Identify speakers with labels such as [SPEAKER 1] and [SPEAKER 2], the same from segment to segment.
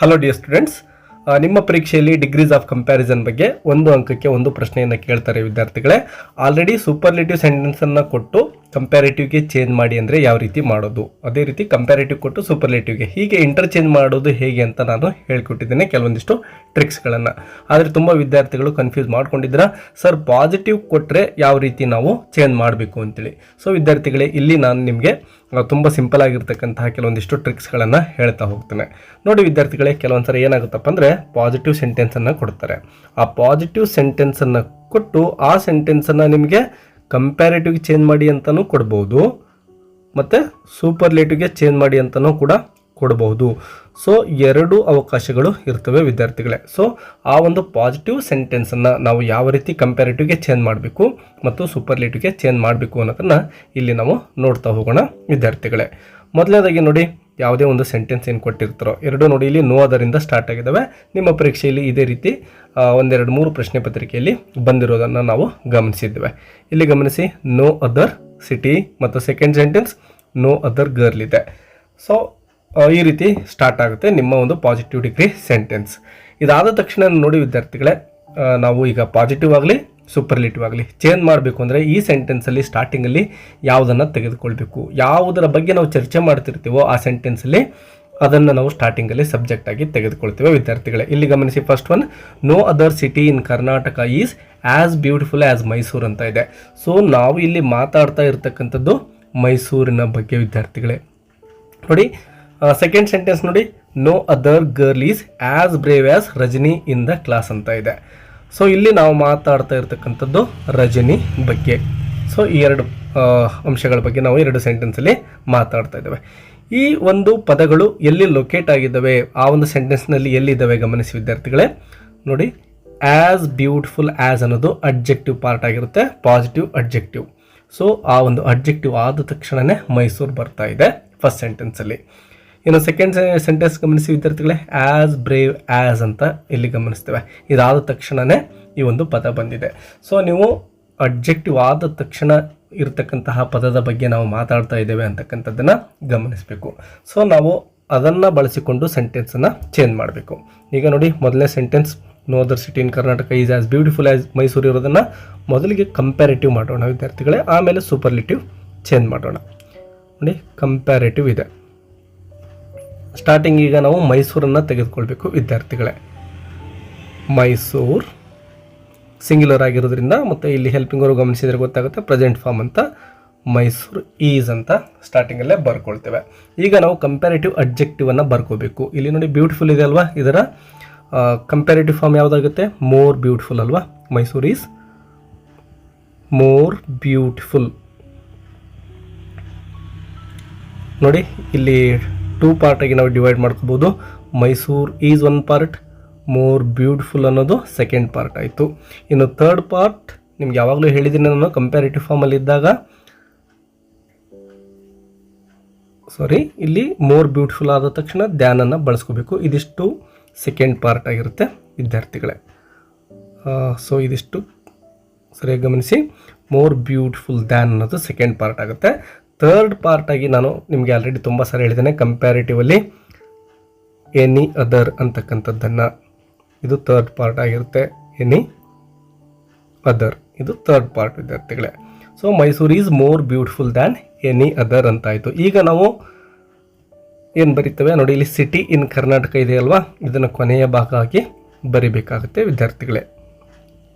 [SPEAKER 1] Hello dear students, ನಿಮ್ಮ ಪರೀಕ್ಷೆಯಲ್ಲಿ degrees of comparison ಬಗ್ಗೆ ಒಂದು ಅಂಕಕ್ಕೆ ಒಂದು ಪ್ರಶ್ನೆಯನ್ನು ಕೇಳ್ತಾರೆ ವಿದ್ಯಾರ್ಥಿಗಳೇ. ಆಲ್ರೆಡಿ ಸೂಪರ್ಲೇಟಿವ್ ಸೆಂಟೆನ್ಸನ್ನು ಕೊಟ್ಟು ಕಂಪ್ಯಾರೇಟಿವ್ಗೆ ಚೇಂಜ್ ಮಾಡಿ ಅಂದರೆ ಯಾವ ರೀತಿ ಮಾಡೋದು, ಅದೇ ರೀತಿ ಕಂಪ್ಯಾರೇಟಿವ್ ಕೊಟ್ಟು ಸೂಪರ್ಲೇಟಿವ್ಗೆ ಹೀಗೆ ಇಂಟರ್ಚೇಂಜ್ ಮಾಡೋದು ಹೇಗೆ ಅಂತ ನಾನು ಹೇಳ್ಕೊಟ್ಟಿದ್ದೇನೆ ಕೆಲವೊಂದಿಷ್ಟು ಟ್ರಿಕ್ಸ್ಗಳನ್ನು. ಆದರೆ ತುಂಬ ವಿದ್ಯಾರ್ಥಿಗಳು ಕನ್ಫ್ಯೂಸ್ ಮಾಡ್ಕೊಂಡಿದ್ದೀರಾ, ಸರ್ ಪಾಸಿಟಿವ್ ಕೊಟ್ಟರೆ ಯಾವ ರೀತಿ ನಾವು ಚೇಂಜ್ ಮಾಡಬೇಕು ಅಂತೇಳಿ. ಸೊ ವಿದ್ಯಾರ್ಥಿಗಳೇ, ಇಲ್ಲಿ ನಾನು ನಿಮಗೆ ತುಂಬ ಸಿಂಪಲ್ ಆಗಿರ್ತಕ್ಕಂತಹ ಕೆಲವೊಂದಿಷ್ಟು ಟ್ರಿಕ್ಸ್ಗಳನ್ನು ಹೇಳ್ತಾ ಹೋಗ್ತೇನೆ. ನೋಡಿ ವಿದ್ಯಾರ್ಥಿಗಳೇ, ಕೆಲವೊಂದು ಸರಿ ಏನಾಗುತ್ತಪ್ಪ ಅಂದರೆ ಪಾಸಿಟಿವ್ ಸೆಂಟೆನ್ಸನ್ನು ಕೊಡ್ತಾರೆ. ಆ ಪಾಸಿಟಿವ್ ಸೆಂಟೆನ್ಸನ್ನು ಕೊಟ್ಟು ಆ ಸೆಂಟೆನ್ಸನ್ನು ನಿಮಗೆ ಕಂಪ್ಯಾರೇಟಿವ್ಗೆ ಚೇಂಜ್ ಮಾಡಿ ಅಂತಲೂ ಕೊಡ್ಬೋದು, ಮತ್ತು ಸೂಪರ್ಲೇಟಿವ್ಗೆ ಚೇಂಜ್ ಮಾಡಿ ಅಂತಲೂ ಕೂಡ ಕೊಡಬಹುದು. ಸೊ ಎರಡು ಅವಕಾಶಗಳು ಇರ್ತವೆ ವಿದ್ಯಾರ್ಥಿಗಳೇ. ಸೊ ಆ ಒಂದು ಪಾಸಿಟಿವ್ ಸೆಂಟೆನ್ಸನ್ನು ನಾವು ಯಾವ ರೀತಿ ಕಂಪ್ಯಾರೇಟಿವ್ಗೆ ಚೇಂಜ್ ಮಾಡಬೇಕು ಮತ್ತು ಸೂಪರ್ಲೇಟಿವ್ಗೆ ಚೇಂಜ್ ಮಾಡಬೇಕು ಅನ್ನೋದನ್ನು ಇಲ್ಲಿ ನಾವು ನೋಡ್ತಾ ಹೋಗೋಣ ವಿದ್ಯಾರ್ಥಿಗಳೇ. ಮೊದಲನೇದಾಗಿ ನೋಡಿ, ಯಾವುದೇ ಒಂದು ಸೆಂಟೆನ್ಸ್ ಏನು ಕೊಟ್ಟಿರ್ತಾರೋ ಎರಡು ನೋಡಿ, ಇಲ್ಲಿ ನೋ ಅದರಿಂದ ಸ್ಟಾರ್ಟ್ ಆಗಿದ್ದಾವೆ. ನಿಮ್ಮ ಪರೀಕ್ಷೆಯಲ್ಲಿ ಇದೇ ರೀತಿ ಒಂದೆರಡು ಮೂರು ಪ್ರಶ್ನೆ ಪತ್ರಿಕೆಯಲ್ಲಿ ಬಂದಿರೋದನ್ನು ನಾವು ಗಮನಿಸಿದ್ದೇವೆ. ಇಲ್ಲಿ ಗಮನಿಸಿ, ನೋ ಅದರ್ ಸಿಟಿ ಮತ್ತು second sentence no other girl ಇದೆ. ಸೊ ಈ ರೀತಿ ಸ್ಟಾರ್ಟ್ ಆಗುತ್ತೆ ನಿಮ್ಮ ಒಂದು ಪಾಸಿಟಿವ್ ಡಿಗ್ರಿ ಸೆಂಟೆನ್ಸ್. ಇದಾದ ತಕ್ಷಣ ನೋಡಿ ವಿದ್ಯಾರ್ಥಿಗಳೇ, ನಾವು ಈಗ ಪಾಸಿಟಿವ್ ಆಗಲಿ ಸೂಪರ್ಲೇಟಿವ್ ಆಗಲಿ ಚೇಂಜ್ ಮಾಡಬೇಕು ಅಂದರೆ ಈ ಸೆಂಟೆನ್ಸಲ್ಲಿ ಸ್ಟಾರ್ಟಿಂಗಲ್ಲಿ ಯಾವುದನ್ನು ತೆಗೆದುಕೊಳ್ಬೇಕು, ಯಾವುದರ ಬಗ್ಗೆ ನಾವು ಚರ್ಚೆ ಮಾಡ್ತಿರ್ತೀವೋ ಆ ಸೆಂಟೆನ್ಸಲ್ಲಿ ಅದನ್ನು ನಾವು ಸ್ಟಾರ್ಟಿಂಗಲ್ಲಿ ಸಬ್ಜೆಕ್ಟ್ ಆಗಿ ತೆಗೆದುಕೊಳ್ತೇವೆ ವಿದ್ಯಾರ್ಥಿಗಳೇ. ಇಲ್ಲಿ ಗಮನಿಸಿ, first one, no other city in Karnataka is as beautiful as Mysuru ಅಂತ ಇದೆ. ಸೊ ನಾವು ಇಲ್ಲಿ ಮಾತಾಡ್ತಾ ಇರ್ತಕ್ಕಂಥದ್ದು ಮೈಸೂರಿನ ಬಗ್ಗೆ ವಿದ್ಯಾರ್ಥಿಗಳೇ. ನೋಡಿ ಸೆಕೆಂಡ್ ಸೆಂಟೆನ್ಸ್ ನೋಡಿ, no other girl is as brave as Rajani in the class ಅಂತ ಇದೆ. ಸೊ ಇಲ್ಲಿ ನಾವು ಮಾತಾಡ್ತಾ ಇರ್ತಕ್ಕಂಥದ್ದು ರಜನಿ ಬಗ್ಗೆ. ಸೊ ಈ ಎರಡು ಅಂಶಗಳ ಬಗ್ಗೆ ನಾವು ಎರಡು ಸೆಂಟೆನ್ಸಲ್ಲಿ ಮಾತಾಡ್ತಾ ಇದ್ದೇವೆ. ಈ ಒಂದು ಪದಗಳು ಎಲ್ಲಿ ಲೊಕೇಟ್ ಆಗಿದ್ದಾವೆ, ಆ ಒಂದು ಸೆಂಟೆನ್ಸ್ನಲ್ಲಿ ಎಲ್ಲಿದ್ದಾವೆ ಗಮನಿಸಿ ವಿದ್ಯಾರ್ಥಿಗಳೇ. ನೋಡಿ, ಆ್ಯಸ್ ಬ್ಯೂಟಿಫುಲ್ ಆ್ಯಸ್ ಅನ್ನೋದು ಅಡ್ಜೆಕ್ಟಿವ್ ಪಾರ್ಟ್ ಆಗಿರುತ್ತೆ, ಪಾಸಿಟಿವ್ ಅಡ್ಜೆಕ್ಟಿವ್. ಸೊ ಆ ಒಂದು ಅಡ್ಜೆಕ್ಟಿವ್ ಆದ ತಕ್ಷಣವೇ ಮೈಸೂರು ಬರ್ತಾ ಇದೆ ಫಸ್ಟ್ ಸೆಂಟೆನ್ಸಲ್ಲಿ. ಇನ್ನು ಸೆಕೆಂಡ್ ಸೆಂಟೆನ್ಸ್ ಗಮನಿಸಿ ವಿದ್ಯಾರ್ಥಿಗಳೇ, ಆ್ಯಸ್ ಬ್ರೇವ್ ಆ್ಯಸ್ ಅಂತ ಇಲ್ಲಿ ಗಮನಿಸ್ತೇವೆ. ಇದಾದ ತಕ್ಷಣವೇ ಈ ಒಂದು ಪದ ಬಂದಿದೆ. ಸೊ ನೀವು ಅಡ್ಜೆಕ್ಟಿವ್ ಆದ ತಕ್ಷಣ ಇರತಕ್ಕಂತಹ ಪದದ ಬಗ್ಗೆ ನಾವು ಮಾತಾಡ್ತಾ ಇದ್ದೇವೆ ಅಂತಕ್ಕಂಥದ್ದನ್ನು ಗಮನಿಸಬೇಕು. ಸೊ ನಾವು ಅದನ್ನು ಬಳಸಿಕೊಂಡು ಸೆಂಟೆನ್ಸನ್ನು ಚೇಂಜ್ ಮಾಡಬೇಕು. ಈಗ ನೋಡಿ, ಮೊದಲನೇ sentence no other city in Karnataka is as beautiful as Mysuru ಇರೋದನ್ನು ಮೊದಲಿಗೆ ಕಂಪ್ಯಾರೇಟಿವ್ ಮಾಡೋಣ ವಿದ್ಯಾರ್ಥಿಗಳೇ, ಆಮೇಲೆ ಸೂಪರ್ಲೇಟಿವ್ ಚೇಂಜ್ ಮಾಡೋಣ. ನೋಡಿ, ಕಂಪ್ಯಾರೇಟಿವ್ ಇದೆ. ಸ್ಟಾರ್ಟಿಂಗ್ ಈಗ ನಾವು ಮೈಸೂರನ್ನು ತೆಗೆದುಕೊಳ್ಬೇಕು ವಿದ್ಯಾರ್ಥಿಗಳೇ. ಮೈಸೂರು ಸಿಂಗ್ಯುಲರ್ ಆಗಿರೋದ್ರಿಂದ ಮತ್ತು ಇಲ್ಲಿ ಹೆಲ್ಪಿಂಗ್ ಅವರು ಗಮನಿಸಿದರೆ ಗೊತ್ತಾಗುತ್ತೆ ಪ್ರೆಸೆಂಟ್ ಫಾರ್ಮ್ ಅಂತ, ಮೈಸೂರು ಈಸ್ ಅಂತ ಸ್ಟಾರ್ಟಿಂಗಲ್ಲೇ ಬರ್ಕೊಳ್ತೇವೆ. ಈಗ ನಾವು ಕಂಪ್ಯಾರೇಟಿವ್ ಅಡ್ಜೆಕ್ಟಿವನ್ನು ಬರ್ಕೋಬೇಕು. ಇಲ್ಲಿ ನೋಡಿ, ಬ್ಯೂಟಿಫುಲ್ ಇದೆ ಅಲ್ವಾ, ಇದರ ಕಂಪ್ಯಾರೇಟಿವ್ ಫಾರ್ಮ್ ಯಾವುದಾಗುತ್ತೆ, ಮೋರ್ ಬ್ಯೂಟಿಫುಲ್ ಅಲ್ವಾ. Mysuru is more beautiful. ನೋಡಿ, ಇಲ್ಲಿ ಟೂ ಪಾರ್ಟಾಗಿ ನಾವು ಡಿವೈಡ್ ಮಾಡ್ಕೋಬೋದು. Mysuru is one part, more beautiful ಅನ್ನೋದು ಸೆಕೆಂಡ್ ಪಾರ್ಟ್ ಆಯಿತು. ಇನ್ನು ಥರ್ಡ್ ಪಾರ್ಟ್ ನಿಮ್ಗೆ ಯಾವಾಗಲೂ ಹೇಳಿದ್ದೀನಿ ನಾನು, ಕಂಪ್ಯಾರೇಟಿವ್ ಫಾರ್ಮಲ್ಲಿ ಇದ್ದಾಗ ಇಲ್ಲಿ ಮೋರ್ ಬ್ಯೂಟಿಫುಲ್ ಆದ ತಕ್ಷಣ ದ್ಯಾನನ್ನು ಬಳಸ್ಕೋಬೇಕು. ಇದಿಷ್ಟು ಸೆಕೆಂಡ್ ಪಾರ್ಟ್ ಆಗಿರುತ್ತೆ ವಿದ್ಯಾರ್ಥಿಗಳೇ. ಸೊ ಇದಿಷ್ಟು ಸರಿಯಾಗಿ ಗಮನಿಸಿ, ಮೋರ್ ಬ್ಯೂಟಿಫುಲ್ ದ್ಯಾನ್ ಅನ್ನೋದು ಸೆಕೆಂಡ್ ಪಾರ್ಟ್ ಆಗುತ್ತೆ. ಥರ್ಡ್ ಪಾರ್ಟಾಗಿ ನಾನು ನಿಮಗೆ ಆಲ್ರೆಡಿ ತುಂಬ ಸಾರಿ ಹೇಳಿದ್ದೇನೆ, ಕಂಪ್ಯಾರೇಟಿವಲ್ಲಿ ಎನಿ ಅದರ್ ಅಂತಕ್ಕಂಥದ್ದನ್ನು, ಇದು ಥರ್ಡ್ ಪಾರ್ಟ್ ಆಗಿರುತ್ತೆ. ಎನಿ ಅದರ್ ಇದು ಥರ್ಡ್ ಪಾರ್ಟ್ ವಿದ್ಯಾರ್ಥಿಗಳೇ. So Mysuru is more beautiful than any other ಅಂತ ಆಯಿತು. ಈಗ ನಾವು ಏನು ಬರೀತೇವೆ ನೋಡಿ, ಇಲ್ಲಿ ಸಿಟಿ ಇನ್ ಕರ್ನಾಟಕ ಇದೆ ಅಲ್ವಾ, ಇದನ್ನು ಕೊನೆಯ ಭಾಗ ಆಗಿ ಬರಿಬೇಕಾಗುತ್ತೆ ವಿದ್ಯಾರ್ಥಿಗಳೇ.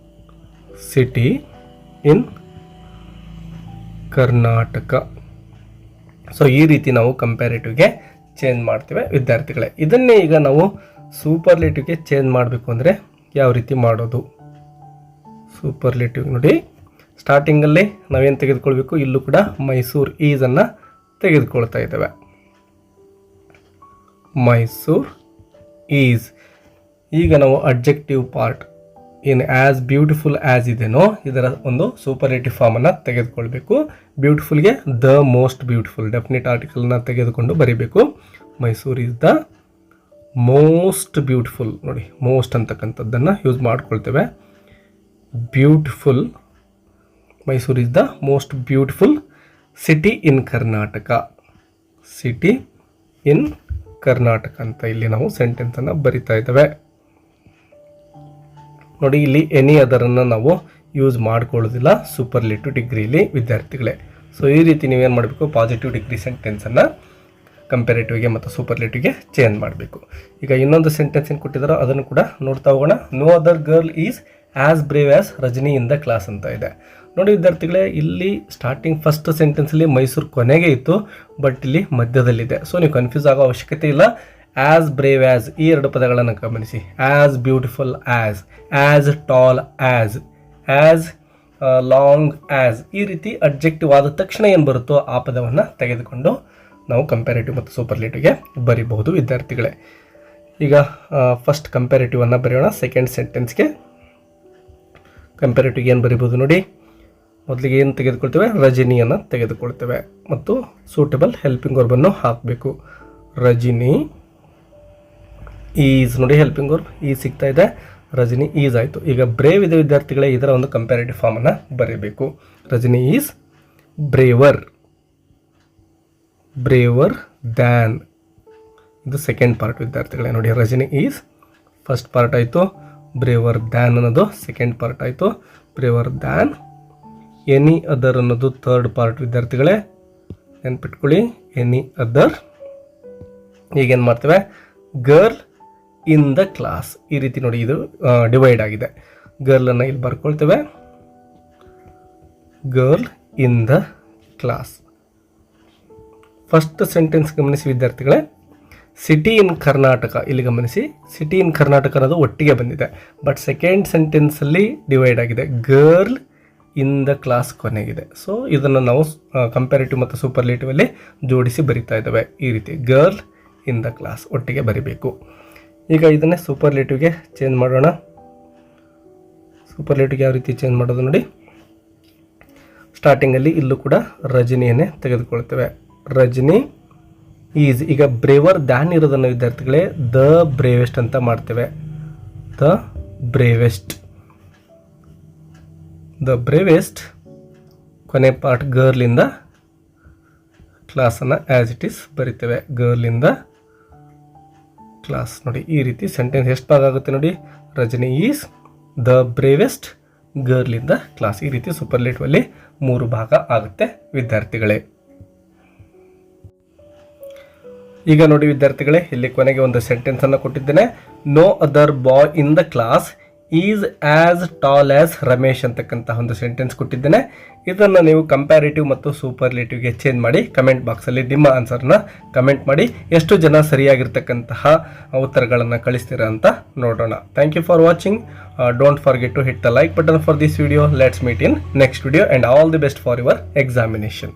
[SPEAKER 1] City in Karnataka. ಸೊ ಈ ರೀತಿ ನಾವು ಕಂಪ್ಯಾರೇಟಿವ್ಗೆ ಚೇಂಜ್ ಮಾಡ್ತೇವೆ ವಿದ್ಯಾರ್ಥಿಗಳೇ. ಇದನ್ನೇ ಈಗ ನಾವು ಸೂಪರ್ಲೇಟಿವ್ಗೆ ಚೇಂಜ್ ಮಾಡಬೇಕು ಅಂದರೆ ಯಾವ ರೀತಿ ಮಾಡೋದು. ಸೂಪರ್ಲೇಟಿವ್ ನೋಡಿ, ಸ್ಟಾರ್ಟಿಂಗಲ್ಲಿ ನಾವೇನು ತೆಗೆದುಕೊಳ್ಬೇಕು, ಇಲ್ಲೂ ಕೂಡ ಮೈಸೂರು ಈಸನ್ನು ತೆಗೆದುಕೊಳ್ತಾ ಇದ್ದೇವೆ. ಮೈಸೂರು ಈಸ್. ಈಗ ನಾವು ಅಡ್ಜೆಕ್ಟಿವ್ ಪಾರ್ಟ್ ಏನು ಆ್ಯಸ್ ಬ್ಯೂಟಿಫುಲ್ ಆ್ಯಸ್ ಇದೆನೋ ಇದರ ಒಂದು ಸೂಪರ್ಲೇಟಿವ್ ಫಾರ್ಮನ್ನು ತೆಗೆದುಕೊಳ್ಬೇಕು. ಬ್ಯೂಟಿಫುಲ್ಗೆ ದ ಮೋಸ್ಟ್ ಬ್ಯೂಟಿಫುಲ್ ಡೆಫಿನಿಟ್ ಆರ್ಟಿಕಲ್ನ ತೆಗೆದುಕೊಂಡು ಬರೀಬೇಕು. Mysuru is the most beautiful. ನೋಡಿ, ಮೋಸ್ಟ್ ಅಂತಕ್ಕಂಥದ್ದನ್ನು ಯೂಸ್ ಮಾಡ್ಕೊಳ್ತೇವೆ. Beautiful, Mysuru is the most beautiful city in Karnataka. City in Karnataka ಅಂತ ಇಲ್ಲಿ ನಾವು ಸೆಂಟೆನ್ಸನ್ನು ಬರಿತಾ ಇದ್ದೇವೆ. ನೋಡಿ, ಇಲ್ಲಿ ಎನಿ ಅದರನ್ನು ನಾವು ಯೂಸ್ ಮಾಡ್ಕೊಳ್ಳೋದಿಲ್ಲ ಸೂಪರ್ಲೇಟಿವ್ ಡಿಗ್ರಿಲಿ ವಿದ್ಯಾರ್ಥಿಗಳೇ. ಸೊ ಈ ರೀತಿ ನೀವೇನು ಮಾಡಬೇಕು, ಪಾಸಿಟಿವ್ ಡಿಗ್ರಿ ಸೆಂಟೆನ್ಸನ್ನು ಕಂಪೇರೇಟಿವ್ಗೆ ಮತ್ತು ಸೂಪರ್ಲೇಟಿವ್ಗೆ ಚೇಂಜ್ ಮಾಡಬೇಕು. ಈಗ ಇನ್ನೊಂದು ಸೆಂಟೆನ್ಸ್ ಏನು ಕೊಟ್ಟಿದ್ದಾರೋ ಅದನ್ನು ಕೂಡ ನೋಡ್ತಾ ಹೋಗೋಣ. No other girl is as brave as Rajani in the class ಅಂತ ಇದೆ. ನೋಡಿ ವಿದ್ಯಾರ್ಥಿಗಳೇ, ಇಲ್ಲಿ ಸ್ಟಾರ್ಟಿಂಗ್ ಫಸ್ಟ್ ಸೆಂಟೆನ್ಸಲ್ಲಿ ಮೈಸೂರು ಕೊನೆಗೆ ಇತ್ತು, ಬಟ್ ಇಲ್ಲಿ ಮಧ್ಯದಲ್ಲಿದೆ. ಸೊ ನೀವು ಕನ್ಫ್ಯೂಸ್ ಆಗೋ ಅವಶ್ಯಕತೆ ಇಲ್ಲ. ಆ್ಯಸ್ ಬ್ರೇವ್ ಆ್ಯಸ್ ಈ ಎರಡು ಪದಗಳನ್ನು ಗಮನಿಸಿ. As beautiful as tall as long as ಈ ರೀತಿ ಅಡ್ಜೆಕ್ಟಿವ್ ಆದ ತಕ್ಷಣ ಏನು ಬರುತ್ತೋ ಆ ಪದವನ್ನು ತೆಗೆದುಕೊಂಡು ನಾವು ಕಂಪ್ಯಾರೇಟಿವ್ ಮತ್ತು ಸೂಪರ್ಲೇಟಿವ್ಗೆ ಬರಿಬಹುದು ವಿದ್ಯಾರ್ಥಿಗಳೇ. ಈಗ ಫಸ್ಟ್ ಕಂಪ್ಯಾರೇಟಿವನ್ನು ಬರೆಯೋಣ. ಸೆಕೆಂಡ್ ಸೆಂಟೆನ್ಸ್ಗೆ ಕಂಪ್ಯಾರೇಟಿವ್ಗೆ ಏನು ಬರಿಬೋದು ನೋಡಿ. ಮೊದಲಿಗೆ ಏನು ತೆಗೆದುಕೊಳ್ತೇವೆ, ರಜನಿಯನ್ನು ತೆಗೆದುಕೊಳ್ತೇವೆ ಮತ್ತು ಸೂಟಬಲ್ ಹೆಲ್ಪಿಂಗ್ ವರ್ಬನ್ನು ಹಾಕಬೇಕು. ರಜನಿ ಈಸ್ ನೋಡಿ, ಹೆಲ್ಪಿಂಗ್ ವರ್ಬ್ ಈಸ್ ಸಿಗ್ತಾ ಇದೆ, ರಜನಿ ಈಸ್ ಆಯಿತು. ಈಗ ಬ್ರೇವ್ ಇದೆ ವಿದ್ಯಾರ್ಥಿಗಳೇ, ಇದರ ಒಂದು ಕಂಪ್ಯಾರೇಟಿವ್ ಫಾರ್ಮನ್ನು ಬರೀಬೇಕು. ರಜನಿ ಈಸ್ ಬ್ರೇವರ್ ದ್ಯಾನ್, ಇದು ಸೆಕೆಂಡ್ ಪಾರ್ಟ್ ವಿದ್ಯಾರ್ಥಿಗಳೇ. ನೋಡಿ, ರಜನಿ ಈಸ್ ಫಸ್ಟ್ ಪಾರ್ಟ್ ಆಯಿತು, ಬ್ರೇವರ್ ದ್ಯಾನ್ ಅನ್ನೋದು ಸೆಕೆಂಡ್ ಪಾರ್ಟ್ ಆಯಿತು. ಬ್ರೇವರ್ ದ್ಯಾನ್ ಎನಿ ಅದರ್ ಅನ್ನೋದು ಥರ್ಡ್ ಪಾರ್ಟ್ ವಿದ್ಯಾರ್ಥಿಗಳೇ, ನೆನ್ಪಿಟ್ಕೊಳ್ಳಿ. Any other. ಈಗೇನು ಮಾಡ್ತೇವೆ, ಗರ್ಲ್ ಇನ್ ದ ಕ್ಲಾಸ್ ಈ ರೀತಿ ನೋಡಿ, ಇದು ಡಿವೈಡ್ ಆಗಿದೆ. ಗರ್ಲನ್ನು ಇಲ್ಲಿ ಬರ್ಕೊಳ್ತೇವೆ, girl in the class. First sentence ಗಮನಿಸಿ ವಿದ್ಯಾರ್ಥಿಗಳೇ, ಸಿಟಿ ಇನ್ ಕರ್ನಾಟಕ ಇಲ್ಲಿ ಗಮನಿಸಿ. ಸಿಟಿ ಇನ್ ಕರ್ನಾಟಕ ಅನ್ನೋದು ಒಟ್ಟಿಗೆ ಬಂದಿದೆ, ಬಟ್ ಸೆಕೆಂಡ್ ಸೆಂಟೆನ್ಸಲ್ಲಿ ಡಿವೈಡ್ ಆಗಿದೆ. ಗರ್ಲ್ ಇನ್ ದ ಕ್ಲಾಸ್ ಕೊನೆಗಿದೆ. ಸೊ ಇದನ್ನು ನಾವು ಕಂಪ್ಯಾರೇಟಿವ್ ಮತ್ತು ಸೂಪರ್ಲೇಟಿವ್ ಅಲ್ಲಿ ಜೋಡಿಸಿ ಬರಿತಾ ಇದ್ದೇವೆ. ಈ ರೀತಿ ಗರ್ಲ್ ಇನ್ ದ ಕ್ಲಾಸ್ ಒಟ್ಟಿಗೆ ಬರಿಬೇಕು. ಈಗ ಇದನ್ನೇ ಸೂಪರ್ಲೇಟಿವ್ಗೆ ಚೇಂಜ್ ಮಾಡೋಣ. ಸೂಪರ್ಲೇಟಿವ್ಗೆ ಯಾವ ರೀತಿ ಚೇಂಜ್ ಮಾಡೋದು ನೋಡಿ. ಸ್ಟಾರ್ಟಿಂಗಲ್ಲಿ ಇಲ್ಲೂ ಕೂಡ ರಜನಿಯನ್ನೇ ತೆಗೆದುಕೊಳ್ತೇವೆ. ರಜನಿ ಈಸ್. ಈಗ ಬ್ರೇವರ್ ದ್ಯಾನ್ ಇರೋದನ್ನು ವಿದ್ಯಾರ್ಥಿಗಳೇ ದ ಬ್ರೇವೆಸ್ಟ್ ಅಂತ ಮಾಡ್ತೇವೆ. ದ ಬ್ರೇವೆಸ್ಟ್ ಕೊನೆ ಪಾರ್ಟ್ ಗರ್ಲಿಂದ ಕ್ಲಾಸನ್ನು ಆ್ಯಸ್ ಇಟ್ ಈಸ್ ಬರಿತೇವೆ. ಗರ್ಲಿಂದ ಕ್ಲಾಸ್ ನೋಡಿ, ಈ ರೀತಿ ಸೆಂಟೆನ್ಸ್ ಎಷ್ಟು ಭಾಗ ಆಗುತ್ತೆ ನೋಡಿ. ರಜನಿ ಈಸ್ ದ ಬ್ರೇವೆಸ್ಟ್ ಗರ್ಲಿಂದ ಕ್ಲಾಸ್. ಈ ರೀತಿ ಸೂಪರ್ಲೇಟಿವ್ ಅಲ್ಲಿ 3 ಭಾಗ ಆಗುತ್ತೆ ವಿದ್ಯಾರ್ಥಿಗಳೇ. ಈಗ ನೋಡಿ ವಿದ್ಯಾರ್ಥಿಗಳೇ, ಇಲ್ಲಿ ಕೊನೆಗೆ ಒಂದು ಸೆಂಟೆನ್ಸ್ ಅನ್ನು ಕೊಟ್ಟಿದ್ದೇನೆ. No other boy in the class is as tall as Ramesh ಅಂತಕ್ಕಂಥ ಒಂದು ಸೆಂಟೆನ್ಸ್ ಕೊಟ್ಟಿದ್ದೇನೆ. ಇದನ್ನು ನೀವು ಕಂಪ್ಯಾರೇಟಿವ್ ಮತ್ತು ಸೂಪರ್ಲೇಟಿವ್ಗೆ ಚೇಂಜ್ ಮಾಡಿ ಕಮೆಂಟ್ ಬಾಕ್ಸಲ್ಲಿ ನಿಮ್ಮ ಆನ್ಸರ್ನ ಕಮೆಂಟ್ ಮಾಡಿ. ಎಷ್ಟು ಜನ ಸರಿಯಾಗಿರ್ತಕ್ಕಂತಹ ಉತ್ತರಗಳನ್ನು ಕಳಿಸ್ತೀರಾ ಅಂತ ನೋಡೋಣ. Thank you for watching. Don't forget to hit the like button for this video. Let's meet in next video and all the best for your examination.